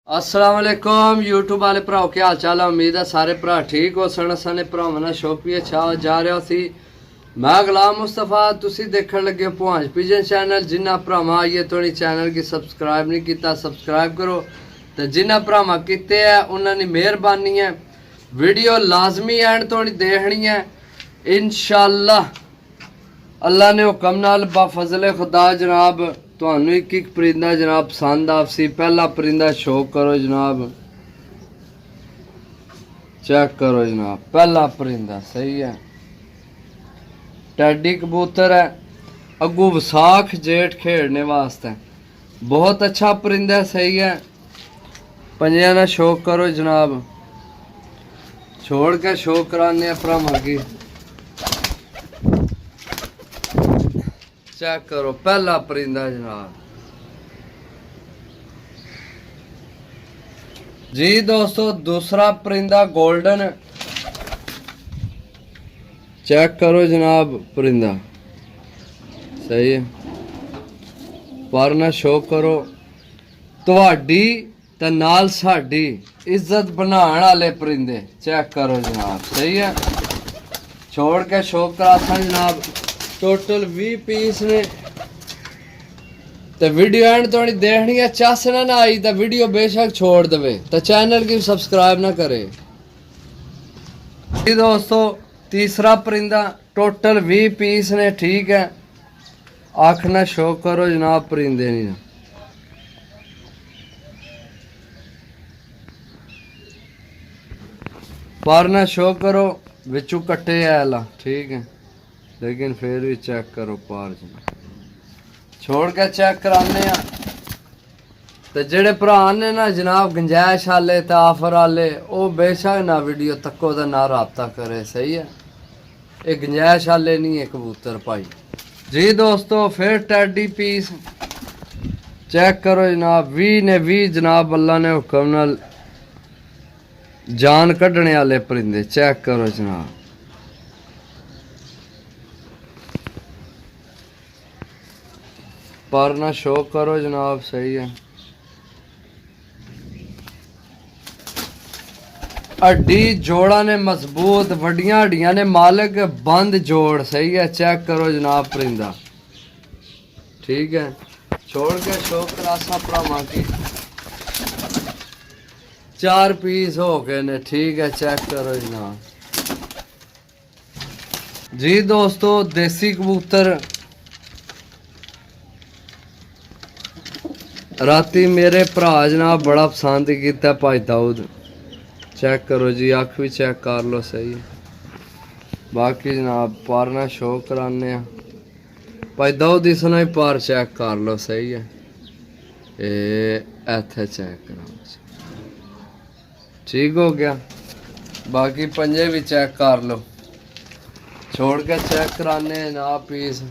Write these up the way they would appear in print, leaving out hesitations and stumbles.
अस्सलाम वालेकुम यूट्यूब वाले भराओ क्या हाल चाल है। उम्मीद है सारे भरा ठीक हो सन। साने भरावां शौकीए छा जा रहा सी। मैं गुलाम मुस्तफा तुसी देखने लगे पुहांज पिजन चैनल। जिन्ना भरावां आइए थोड़ी चैनल की सब्सक्राइब नहीं किया सब्सक्राइब करो। तो जिन्ना भरावां किते है उन्होंने मेहरबानी है। वीडियो लाजमी एंड थोड़ी देखनी है इंशाअल्लाह। अल्लाह ने हुक्म नाल बाफजले खुदा जनाब ਤੁਹਾਨੂੰ ਇੱਕ ਇੱਕ परिंदा जनाब पसंद आपसी। पहला परिंदा शो करो जनाब, चेक करो जनाब। पहला परिंदा सही है, टैडी कबूतर है। अगू वसाख जेठ खेड़ने वास्ते बहुत अच्छा परिंदा सही है। पंजे ना शो करो जनाब, छोड़ के शो कराने भरावां की। चेक करो पहला परिंदा जनाब जी। दोस्तों दूसरा परिंदा गोल्डन, चेक करो जनाब परिंदा सही है। पर ना शो करो तुहाडी ते नाल साडी इज्जत बनाने वाले परिंदे। चेक करो जनाब सही है, छोड़ के शो करासा जनाब। टोटल 20 पीस ने। तो वीडियो एंड थोड़ी देखनी है, चासना ना आई तो वीडियो बेशक छोड़ दे तो चैनल की सब्सक्राइब ना करे। दोस्तों तीसरा परिंदा टोटल 20 पीस ने, ठीक है। आखना शो करो जनाब परिंदे नहीं पारना शो करो विचू कट्टे आला, ठीक है। लेकिन फिर भी चेक करो पार जनाब, छोड़ के चेक कराने। तो जेड़े भरा ने ना जनाब गुंजाइश आले तो आफर आले वो बेशक ना वीडियो तको तो ना रबता करे, सही है। ये गुंजाइश आले नहीं है कबूतर भाई जी। दोस्तों फिर टैडी पीस चेक करो जनाब, 20 ने 20 जनाब। अल्लाह ने हुक्म नाल जान कढ़ने वाले परिंदे। चेक करो जनाब, पर ना शो करो जनाब सही है। हड्डी जोड़ा ने मजबूत, वड्डियां हड्डियां ने मालिक, बंद जोड़ सही है। चेक करो जनाब परिंदा, ठीक है। छोड़ के शो करासा भरावां की। 4 पीस हो गए ने, ठीक है। चेक करो जनाब जी। दोस्तों देसी कबूतर राती मेरे भरा जनाब बड़ा पसंद किया भाई दाऊद। चेक करो जी, अख भी चेक कर लो सही है। बाकी जनाब पारना शो कराने भाई दाऊद इसना ही पार चेक कर लो सही है। इत्थे चेक करो, ठीक हो गया। बाकी पंजे भी चेक कर लो, छोड़ के चेक कराने ना पीस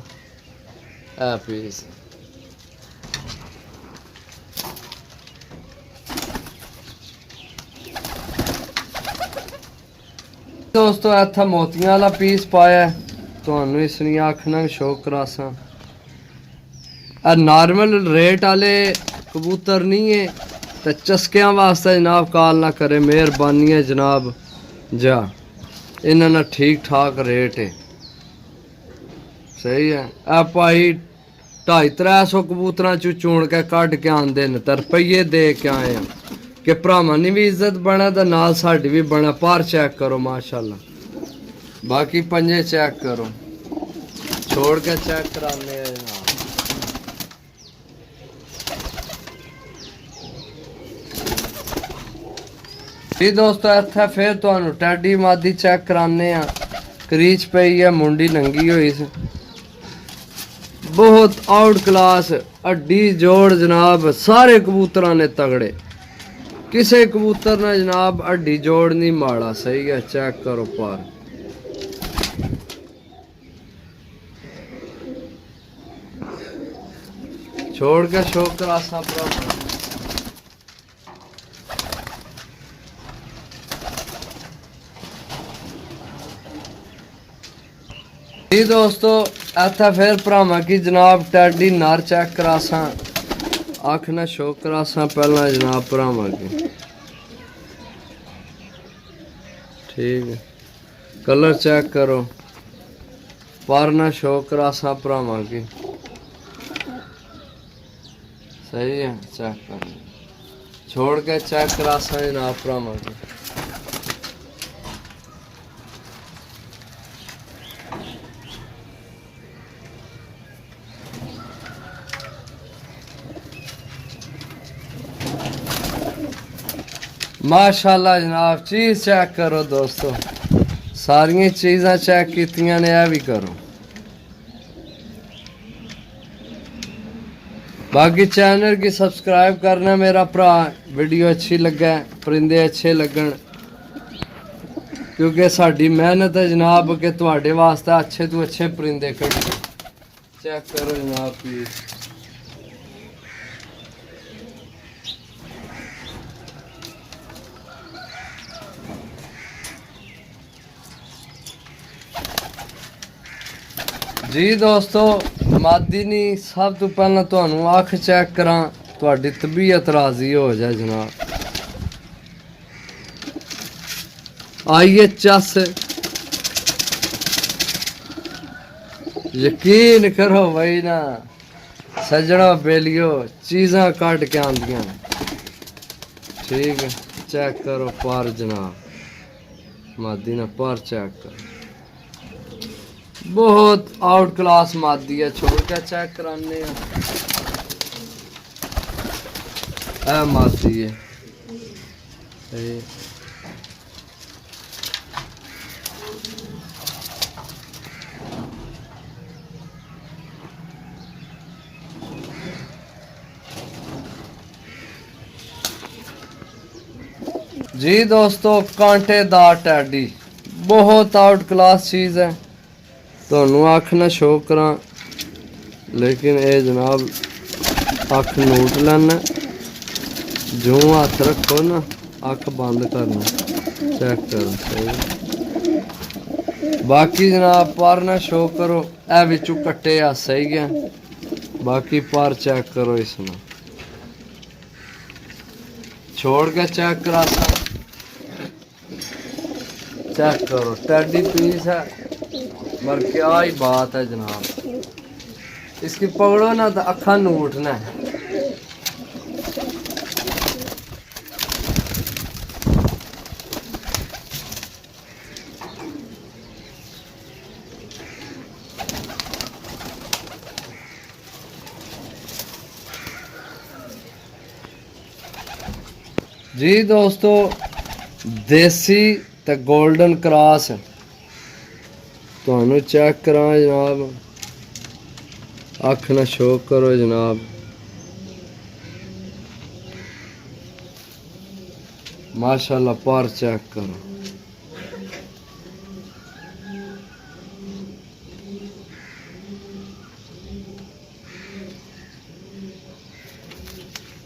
है पीस। दोस्तों इतना मोतियां वाला पीस पाया तो इसनी आखना शो करासा। नॉर्मल रेट वाले कबूतर नहीं है तो चस्कियां वास्ते जनाब कॉल ना करे, मेहरबानी है जनाब। जा इन्होंने ठीक ठाक रेट है सही है। आ भाई 250-300 कबूतर चू चुन के कट के आते हैं तो रुपये दे के आए हैं कि भरावां नी भी इज्जत बने तो नाल साडी भी बने। पर चेक करो माशाल्लाह। बाकी पंजे चेक करो, छोड़ के चेक कराने जी। दोस्तों इत्थे फिर तुहानू टैडी मादी चेक कराने। क्रीच पई है, मुंडी नंगी हुई से बहुत आउट क्लास हड्डी जोड़ जनाब। सारे कबूतरां ने तगड़े, किसे कबूतर ने जनाब हड्डी जोड़ नहीं माड़ा, सही है। चेक करो पार, छोड़ के शो करासा भरा जी। दोस्तों इत्थे फिर भरावां की जनाब टैडी नर चेक करासा। अख ना शो करासा पहला जनाब भरावां की। ठीक है, कलर चेक करो, पर ना शो करासा भरावां की। सही है, चेक कर छोड़ के चेक करासा जनाब भरावां की। माशाल्लाह जनाब, चीज़ चेक करो दोस्तों, सारिया चीज़ा चेक कीतियां ने, भी करो। बाकी चैनल की सब्सक्राइब करना मेरा भरा। वीडियो अच्छी लगे, परिंदे अच्छे लगन, क्योंकि साड़ी मेहनत है जनाब के तुहाडे वास्ते अच्छे तो अच्छे परिंदे कढ़ी। चेक करो जनाब प्लीज। जी दोस्तों, मादी नहीं, सब तो पहला तुहानू अख चेक करा, तुहाडी तबीयत राजी हो जाए जनाब। आइए चस, यकीन करो भाई ना सजना बेलियो, चीज़ां कट के आंदियां। ठीक है, चेक करो पर जनाब, मादी ना पर चेक करो, बहुत आउट क्लास मादी है। छोड़ के चेक कराने मादी है। जी दोस्तों, कांटेदार टैडी बहुत आउट क्लास चीज़ है, तो अख ना शो करा, लेकिन ये जनाब अख नोट लेना, जो हाथ रखो ना अख बंद करना। चेक करो सही। बाकी जनाब पर ना शो करो, ए विचू कट्टे आ सही है। बाकी पर चेक करो, इसमें छोड़ के चेक करा सा। चेक करो टैडी पीस है, मर क्या ही बात है जनाब। इसकी पकड़ो ना तो अखा नूटना है। जी दोस्तों, देसी ते गोल्डन क्रॉस तो चेक करा जनाब, अख ना शो करो जनाब। माशाल्लाह पर चेक करो।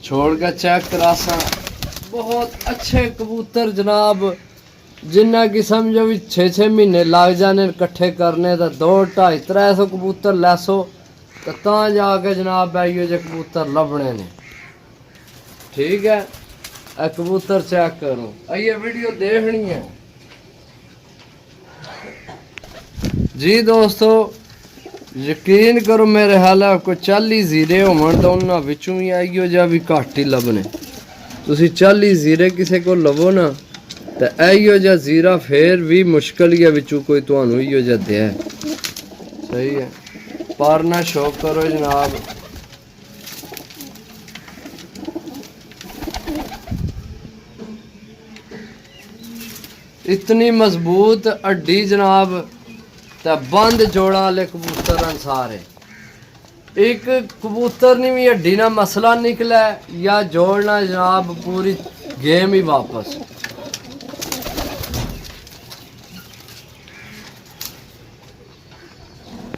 छोड़ के चेक करा सा, बहुत अच्छे कबूतर जनाब, जिन्ना की समझो भी 6-6 महीने लग जाने कट्ठे करने, तो 200-250-300 कबूतर लैसो तो जाके जनाब आइयो जे कबूतर लभने ने। ठीक है, ए कबूतर चेक करो, आइए वीडियो देखनी है। जी दोस्तों, यकीन करो मेरे हाल कोई 40 जीरे होवन तो उन्होंने विचों ही आइयो जा भी घट ही लभने। तुसी 40 जीरे किसी को लवो ना तो इो जा जीरा फिर भी मुश्किल ही है विचों कोई तुहानू इो जा दे। सही है, पर ना शो करो जनाब। इतनी मजबूत हड्डी जनाब, तो बंद जोड़ा वाले कबूतर सारे। एक कबूतर नहीं भी हड्डी ना मसला निकला या जोड़ना जनाब पूरी गेम ही वापस।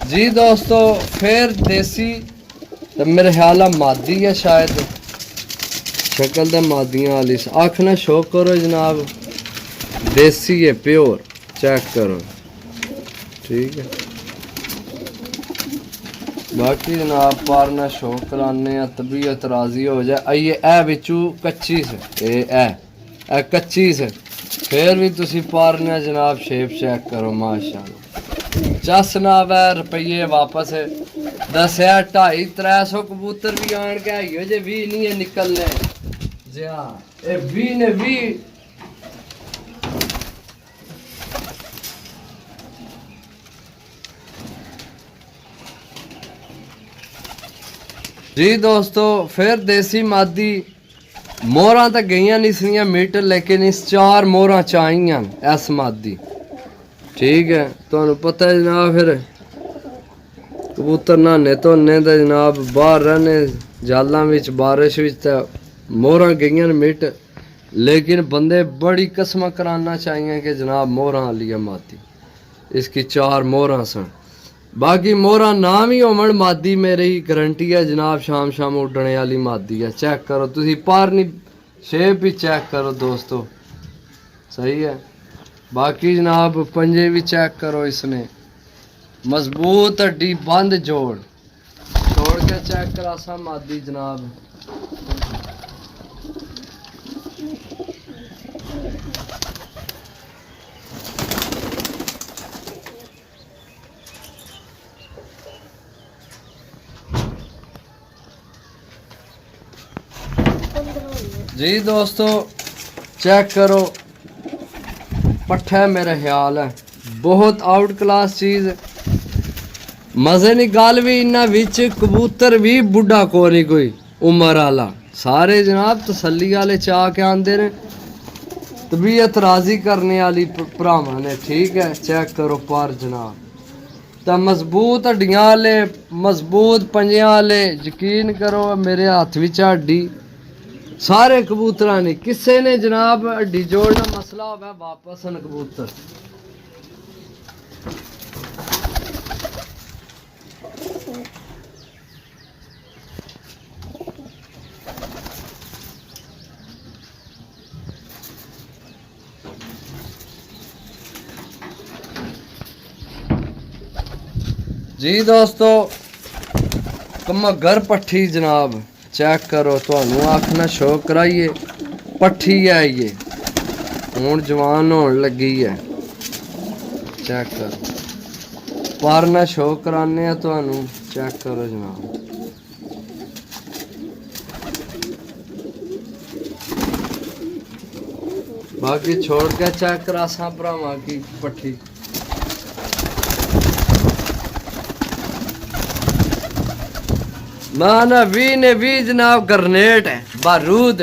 जी दोस्तों, फिर देसी तो मेरे ख्याल मादी है शायद, शक्ल तो मादियाँ वाली। अख ना शो करो जनाब, देसी है प्योर, चेक करो। ठीक है, बाकी जनाब पारना शौक कराने तबीयत राजी हो जाए। आइए ए बिचू कच्ची से ए कच्ची से फिर भी तुसी पारने जनाब शेप चेक करो माशाल्लाह। चस ना वै रुपये वापस दसिया 250-300 कबूतर भी आन के आई जे 20 नहीं है निकलने जी। हाँ ये 20 ने 20 जी दोस्तों। फिर देसी मादी मोहरा तो गई नहीं सी मीटर लेकिन इस 4 मोहरा चाहिए इस मादी। ठीक है तो पता है जनाब फिर कबूतर नहाने धोने तो जनाब बाहर रहने जालों में बारिश मोहरा गई मिट लेकिन बंदे बड़ी कसम कराना चाहिए कि जनाब मोहरा लिया मादी इसकी 4 मोहरा सन। बाकी मोहरा नाम ही होमन मादी मेरी गारंटी है जनाब शाम शाम उड्डने वाली मादी है। चेक करो तुसी पारनी शेप भी चेक करो दोस्तों सही है। बाकी जनाब पंजे भी चेक करो इसने मजबूत हड्डी बंद जोड़ छोड़ के चेक करा सा मादी जनाब। जी दोस्तों चेक करो पट्ठा मेरा ख्याल है बहुत आउट क्लास चीज़। मज़े की गल भी इन्ना विच कबूतर भी बुढ़ा को नहीं कोई उम्र आला सारे जनाब तसल्ली वाले चाह के आंदे ने तबीयत राजी करने वाली भरावां ने। ठीक है चेक करो पर जनाब तो मजबूत हड्डियां वाले मजबूत पंजियां वाले यकीन करो मेरे हाथ विच हड्डी सारे कबूतरा ने किसी ने जनाब हड्डी जोड़ना मसला हो वापस न कबूतर। जी दोस्तों कमगर पट्ठी जनाब चेक करो तो आखना शौक कराइए पट्ठी है ये हूँ जवान होने लगी है। चेक करो पारना शौक कराने तो चेक करो जनाब। बाकी छोड़ के चेक करा सा भरावां की पट्ठी। ना 20 ने 20 जनाब ग्रनेट है बारूद।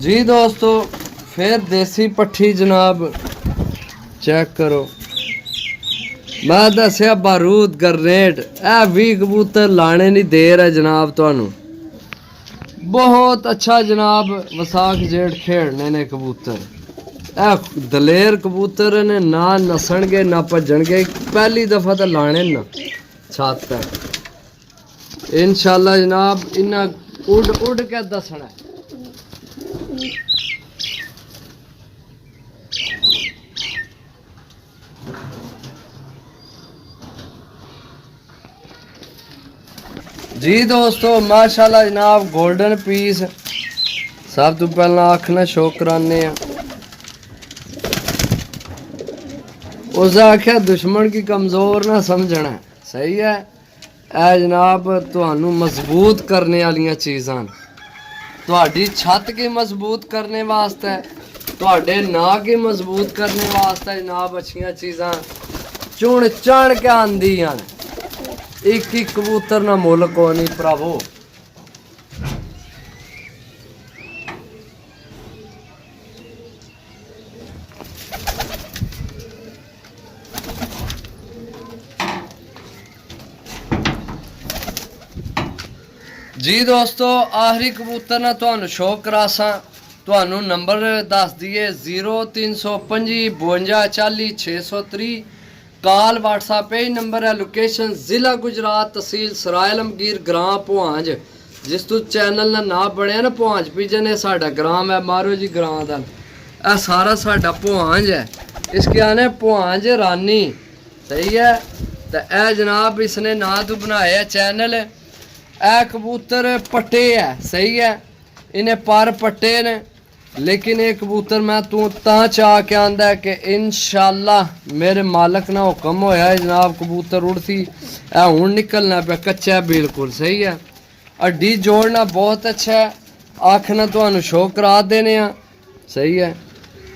जी दोस्तों फिर देसी पट्ठी जनाब चेक करो मैं दसिया बारूद ग्रनेट ए भी कबूतर लाने नहीं दे रहा जनाब थानू बहुत अच्छा जनाब वसाख जेठ खेड़ने ने कबूतर ए दलेर कबूतर ने ना नसणगे ना भजणगे पहली दफा तो लाने ना छत है इंशाल्लाह जनाब इन्ना उड़ उड़ के दसना। जी दोस्तों माशाल्लाह जनाब गोल्डन पीस सब तो पहला आखना शौक कराने उस आख्या दुश्मन की कमज़ोर ना समझना सही है। ए जनाब तुहानू मजबूत करने वाली चीज़ां तुहाडी छत की मजबूत करने वास्ते तुहाडे ना की मजबूत करने वास्ते जनाब अच्छियां चीज़ां चुन चढ़ के आंदियां एक ही कबूतर ना मुल को नहीं भरावो। जी दोस्तों आखिरी कबूतर ना तुहानू शौक करासा तुहानू नंबर दस दिए 0325 52 40 630 ਕਾਲ WhatsApp ਇਹ ਨੰਬਰ ਹੈ। ਲੋਕੇਸ਼ਨ ਜ਼ਿਲ੍ਹਾ ਗੁਜਰਾਤ, ਤਹਿਸੀਲ ਸਰਾਏ ਆਲਮਗੀਰ, ਗ੍ਰਾਮ ਭੁਆਂਜ। ਜਿਸ ਤੋਂ ਚੈਨਲ ਦਾ ਨਾਮ ਬਣਿਆ ਨਾ ਭੁਆਂਜ ਪਿਜਨ, ਇਹ ਸਾਡਾ ਗ੍ਰਾਮ ਹੈ। ਮਾਰੋ ਜੀ ਗ੍ਰਾਮ ਦਾ ਇਹ ਸਾਰਾ ਸਾਡਾ ਭੁਆਂਜ ਹੈ। इसके आने भुआंज रानी सही है। तो यह जनाब इसने ना तो बनाया चैनल। ए कबूतर पट्टे है सही है, इन्हें पर पट्टे ने, लेकिन ये कबूतर मैं तू चाह के आंदा है कि इंशाअल्लाह मेरे मालक ना हुक्म होया है जनाब कबूतर उड़ती है हूँ निकलना पे कच्चा है बिल्कुल सही है। हड्डी जोड़ना बहुत अच्छा है, आखना तो शो करा देने सही है।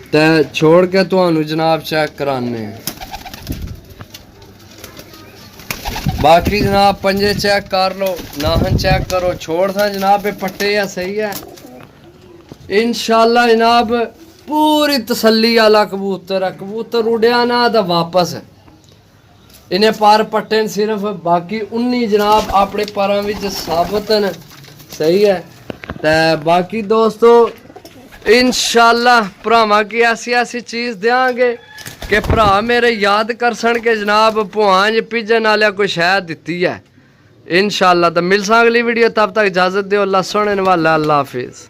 तो छोड़ के तो जनाब चेक कराने। बाकी जनाब पंजे चेक कर लो, नाहन चेक करो, छोड़ था जनाब ये पट्टे है सही है। इंशाल्लाह जनाब पूरी तसल्ली वाला कबूतर है। कबूतर उड़िया ना तो वापस इन्हें पर पट्टे सिर्फ, बाकी 19 जनाब अपने पर साबित न सही है। तो बाकी दोस्तों इंशाअल्लाह भरावां की ऐसी ऐसी चीज़ देंगे कि भरा मेरे याद कर सन के जनाब भुआंज पिजन वाले कोई शह दी है इंशाअल्लाह। तो मिल सा अगली वीडियो, तब तक इजाज़त दो। अल्लाह सोने वाला, अल्लाह हाफिज़।